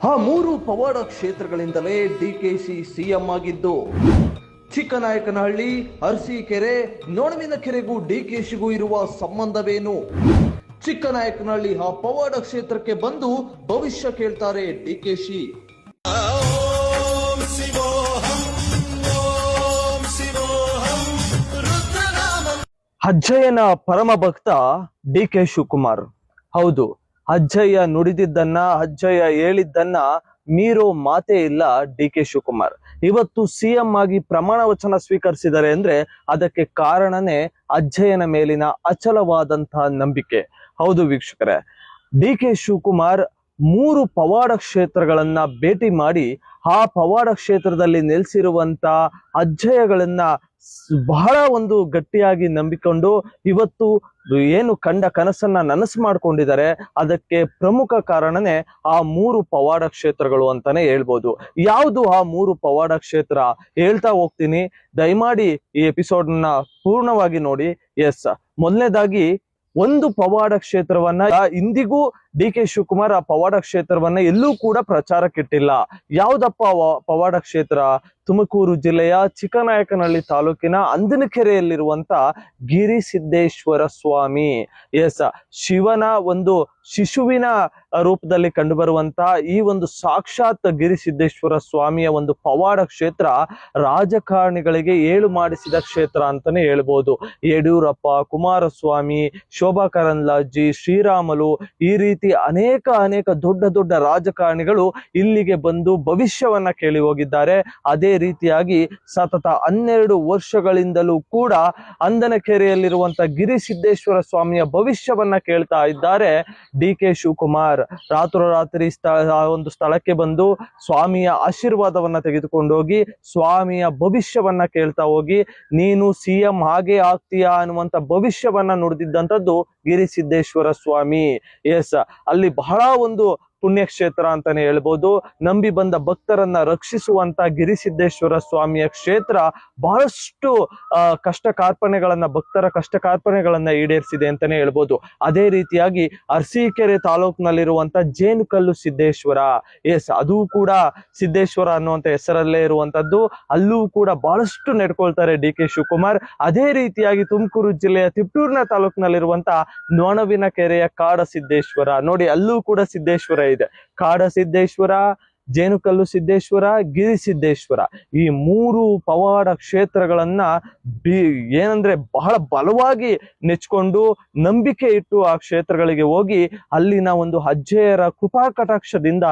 ಆ ಮೂರು ಪವಾಡ ಕ್ಷೇತ್ರಗಳಿಂದಲೇ ಡಿಕೆಶಿ ಸಿಎಂ ಆಗಿದ್ದು. ಚಿಕ್ಕನಾಯಕನಹಳ್ಳಿ, ಅರಸೀಕೆರೆ, ನೊಣವಿನಕೆರೆಗೂ ಡಿಕೆಶಿಗೂ ಇರುವ ಸಂಬಂಧವೇನು? ಚಿಕ್ಕನಾಯಕನಹಳ್ಳಿ ಆ ಪವಾಡ ಕ್ಷೇತ್ರಕ್ಕೆ ಬಂದು ಭವಿಷ್ಯ ಕೇಳ್ತಾರೆ ಡಿಕೆಶಿ. ಅಜ್ಜಯ್ಯನ ಪರಮ ಭಕ್ತ ಡಿ.ಕೆ. ಶಿವಕುಮಾರ್. ಹೌದು, ಅಜ್ಜಯ್ಯ ನುಡಿದಿದ್ದನ್ನ, ಅಜ್ಜಯ್ಯ ಹೇಳಿದ್ದನ್ನ ಮೀರೋ ಮಾತೇ ಇಲ್ಲ ಡಿ.ಕೆ. ಶಿವಕುಮಾರ್. ಇವತ್ತು ಸಿಎಂ ಆಗಿ ಪ್ರಮಾಣ ವಚನ ಸ್ವೀಕರಿಸಿದ್ದಾರೆ ಅಂದ್ರೆ ಅದಕ್ಕೆ ಕಾರಣನೇ ಅಜ್ಜಯ್ಯನ ಮೇಲಿನ ಅಚಲವಾದಂತಹ ನಂಬಿಕೆ. ಹೌದು ವೀಕ್ಷಕರೇ, ಡಿ.ಕೆ. ಶಿವಕುಮಾರ್ 3 ಪವಾಡ ಕ್ಷೇತ್ರಗಳನ್ನ ಭೇಟಿ ಮಾಡಿ ಆ ಪವಾಡ ಕ್ಷೇತ್ರದಲ್ಲಿ ನೆಲೆಸಿರುವಂತ ಅಜ್ಜಯ್ಯಗಳನ್ನ ಬಹಳ ಒಂದು ಗಟ್ಟಿಯಾಗಿ ನಂಬಿಕೊಂಡು ಇವತ್ತು ಏನು ಕಂಡ ಕನಸನ್ನ ನನಸು ಮಾಡ್ಕೊಂಡಿದ್ದಾರೆ. ಅದಕ್ಕೆ ಪ್ರಮುಖ ಕಾರಣನೇ ಆ 3 ಪವಾಡ ಕ್ಷೇತ್ರಗಳು ಅಂತಾನೆ ಹೇಳ್ಬೋದು. ಯಾವುದು ಆ 3 ಪವಾಡ ಕ್ಷೇತ್ರ ಹೇಳ್ತಾ ಹೋಗ್ತೀನಿ, ದಯಮಾಡಿ ಈ ಎಪಿಸೋಡ್ನ ಪೂರ್ಣವಾಗಿ ನೋಡಿ. ಎಸ್, ಮೊದಲನೇದಾಗಿ ಒಂದು ಪವಾಡ ಕ್ಷೇತ್ರವನ್ನ ಇಂದಿಗೂ ಡಿ.ಕೆ. ಶಿವಕುಮಾರ್ ಆ ಪವಾಡ ಕ್ಷೇತ್ರವನ್ನ ಎಲ್ಲೂ ಕೂಡ ಪ್ರಚಾರಕ್ಕಿಟ್ಟಿಲ್ಲ. ಯಾವ್ದಪ್ಪ ಪವಾಡ ಕ್ಷೇತ್ರ? ತುಮಕೂರು ಜಿಲ್ಲೆಯ ಚಿಕ್ಕನಾಯಕನಹಳ್ಳಿ ತಾಲೂಕಿನ ಅಂದಿನಕೆರೆಯಲ್ಲಿರುವಂತ ಗಿರಿಸಿದ್ದೇಶ್ವರ ಸ್ವಾಮಿ. ಎಸ್, ಶಿವನ ಒಂದು ಶಿಶುವಿನ ರೂಪದಲ್ಲಿ ಕಂಡುಬರುವಂತ ಈ ಒಂದು ಸಾಕ್ಷಾತ್ ಗಿರಿಸಿದ್ದೇಶ್ವರ ಸ್ವಾಮಿಯ ಒಂದು ಪವಾಡ ಕ್ಷೇತ್ರ ರಾಜಕಾರಣಿಗಳಿಗೆ ಏಳು ಮಾಡಿಸಿದ ಕ್ಷೇತ್ರ ಅಂತಾನೆ ಹೇಳ್ಬೋದು. ಯಡಿಯೂರಪ್ಪ, ಕುಮಾರಸ್ವಾಮಿ, ಶೋಭಾ ಕರಂದ್ಲಾಜೆ, ಶ್ರೀರಾಮುಲು, ಈ ರೀತಿ ಅನೇಕ ದೊಡ್ಡ ರಾಜಕಾರಣಿಗಳು ಇಲ್ಲಿಗೆ ಬಂದು ಭವಿಷ್ಯವನ್ನ ಕೇಳಿ ಹೋಗಿದ್ದಾರೆ. ಅದೇ ರೀತಿಯಾಗಿ ಸತತ 12 ವರ್ಷಗಳಿಂದಲೂ ಕೂಡ ಅಂದನಕೆರೆಯಲ್ಲಿರುವಂತ ಗಿರಿಸಿದ್ದೇಶ್ವರ ಸ್ವಾಮಿಯ ಭವಿಷ್ಯವನ್ನ ಕೇಳ್ತಾ ಇದ್ದಾರೆ ಡಿ.ಕೆ. ಶಿವಕುಮಾರ್. ರಾತ್ರೋರಾತ್ರಿ ಒಂದು ಸ್ಥಳಕ್ಕೆ ಬಂದು ಸ್ವಾಮಿಯ ಆಶೀರ್ವಾದವನ್ನ ತೆಗೆದುಕೊಂಡು ಹೋಗಿ ಸ್ವಾಮಿಯ ಭವಿಷ್ಯವನ್ನ ಕೇಳ್ತಾ ಹೋಗಿ ನೀನು ಸಿಎಂ ಹಾಗೆ ಆಗ್ತೀಯಾ ಅನ್ನುವಂತ ಭವಿಷ್ಯವನ್ನ ನುಡಿದಿದ್ದಂಥದ್ದು ಗಿರಿಸಿದ್ದೇಶ್ವರ ಸ್ವಾಮಿ. ಎಸ್, ಅಲ್ಲಿ ಬಹಳ ಒಂದು ಪುಣ್ಯಕ್ಷೇತ್ರ ಅಂತಾನೆ ಹೇಳ್ಬೋದು. ನಂಬಿ ಬಂದ ಭಕ್ತರನ್ನ ರಕ್ಷಿಸುವಂತ ಗಿರಿಸಿದ್ದೇಶ್ವರ ಸ್ವಾಮಿಯ ಕ್ಷೇತ್ರ ಬಹಳಷ್ಟು ಕಷ್ಟ ಕಾರ್ಪಣ್ಯಗಳನ್ನ, ಭಕ್ತರ ಕಷ್ಟ ಕಾರ್ಪಣ್ಯಗಳನ್ನ ಈಡೇರಿಸಿದೆ ಅಂತಾನೆ ಹೇಳ್ಬೋದು. ಅದೇ ರೀತಿಯಾಗಿ ಅರಸೀಕೆರೆ ತಾಲೂಕಿನಲ್ಲಿರುವಂತ ಜೇನುಕಲ್ಲು ಸಿದ್ದೇಶ್ವರ. ಎಸ್, ಅದು ಕೂಡ ಸಿದ್ದೇಶ್ವರ ಅನ್ನುವಂತ ಹೆಸರಲ್ಲೇ ಇರುವಂತದ್ದು. ಅಲ್ಲೂ ಕೂಡ ಬಹಳಷ್ಟು ನಡ್ಕೊಳ್ತಾರೆ ಡಿ.ಕೆ. ಶಿವಕುಮಾರ್. ಅದೇ ರೀತಿಯಾಗಿ ತುಮಕೂರು ಜಿಲ್ಲೆಯ ತಿಪ್ಟೂರಿನ ತಾಲೂಕಿನಲ್ಲಿರುವಂತ ನೊಣವಿನಕೆರೆಯ ಕಾಡಸಿದ್ದೇಶ್ವರ. ನೋಡಿ, ಅಲ್ಲೂ ಕೂಡ ಸಿದ್ದೇಶ್ವರ ಇದೆ. ಕಾಡಸಿದ್ದೇಶ್ವರ, ಜೇನುಕಲ್ಲು ಸಿದ್ದೇಶ್ವರ, ಗಿರಿಸಿದ್ದೇಶ್ವರ, ಈ 3 ಪವಾಡ ಕ್ಷೇತ್ರಗಳನ್ನ ಏನಂದ್ರೆ ಬಹಳ ಬಲವಾಗಿ ನೆಚ್ಕೊಂಡು ನಂಬಿಕೆ ಇಟ್ಟು ಆ ಕ್ಷೇತ್ರಗಳಿಗೆ ಹೋಗಿ ಅಲ್ಲಿನ ಒಂದು ಅಜ್ಜಯ್ಯರ ಕೃಪಾ ಕಟಾಕ್ಷದಿಂದ